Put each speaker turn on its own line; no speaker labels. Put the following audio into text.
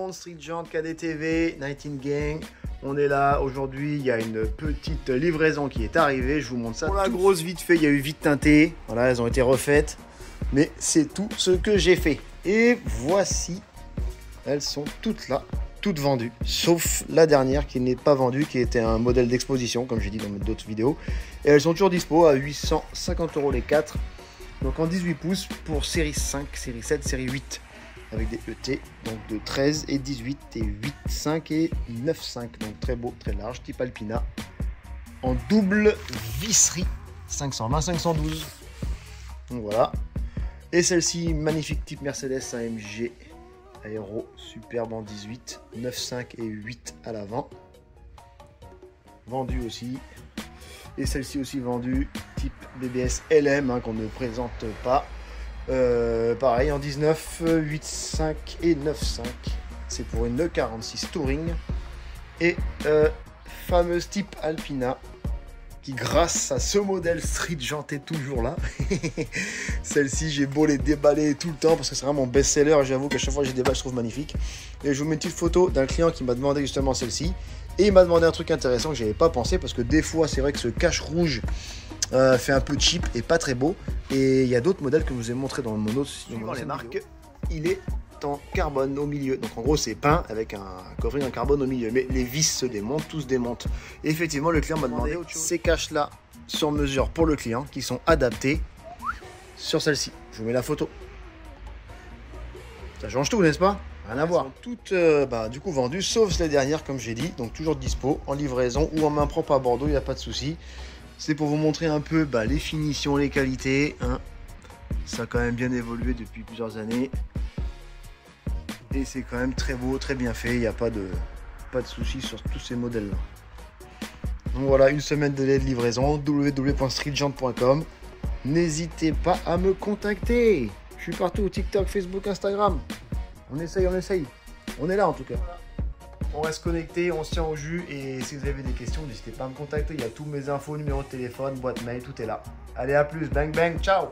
monde, Street Gent, KDTV, 19 Gang. On est là, aujourd'hui il y a une petite livraison qui est arrivée, je vous montre ça. Pour la grosse vite fait, il y a eu vite teinté, voilà, elles ont été refaites. Mais c'est tout ce que j'ai fait. Et voici, elles sont toutes là, toutes vendues. Sauf la dernière qui n'est pas vendue, qui était un modèle d'exposition, comme j'ai dit dans d'autres vidéos. Et elles sont toujours dispo à 850 € les 4. Donc en 18 pouces pour série 5, série 7, série 8. Avec des ET, donc de 13 et 18 et 8, 5 et 9, 5. Donc très beau, très large, type Alpina. En double visserie, 520, 512. Donc voilà. Et celle-ci, magnifique type Mercedes AMG Aéro, superbe en 18, 9, 5 et 8 à l'avant. Vendue aussi. Et celle-ci aussi vendue, type BBS LM, hein, qu'on ne présente pas. Pareil en 19, 8, 5 et 9, 5. C'est pour une E46 Touring. Et fameuse type Alpina, qui grâce à ce modèle Street Gent est toujours là. Celle-ci, j'ai beau les déballer tout le temps parce que c'est vraiment mon best-seller. J'avoue qu'à chaque fois que j'ai déballe, je trouve magnifique. Et je vous mets une petite photo d'un client qui m'a demandé justement celle-ci. Et il m'a demandé un truc intéressant que je n'avais pas pensé parce que des fois, c'est vrai que ce cache rouge fait un peu cheap et pas très beau. Et il y a d'autres modèles que je vous ai montré dans mon autre suivant les marques. Il est en carbone au milieu, donc en gros c'est peint avec un covering en carbone au milieu, mais les vis se démontent, tout se démonte. Et effectivement le client m'a demandé ces caches là sur mesure pour le client qui sont adaptés sur celle-ci. Je vous mets la photo. Ça change tout, n'est-ce pas? Rien à voir. Elles sont toutes du coup vendues, sauf les dernières comme j'ai dit, donc toujours dispo en livraison ou en main propre à Bordeaux, il n'y a pas de souci. C'est pour vous montrer un peu les finitions, les qualités, hein. Ça a quand même bien évolué depuis plusieurs années. Et c'est quand même très beau, très bien fait. Il n'y a pas de soucis sur tous ces modèles-là. Donc voilà, une semaine de délai de livraison. www.streetgent.com. N'hésitez pas à me contacter. Je suis partout, TikTok, Facebook, Instagram. On essaye, on essaye. On est là en tout cas. On reste connecté, on se tient au jus. Et si vous avez des questions, n'hésitez pas à me contacter. Il y a tous mes infos, numéro de téléphone, boîte mail, tout est là. Allez, à plus. Bang, bang. Ciao.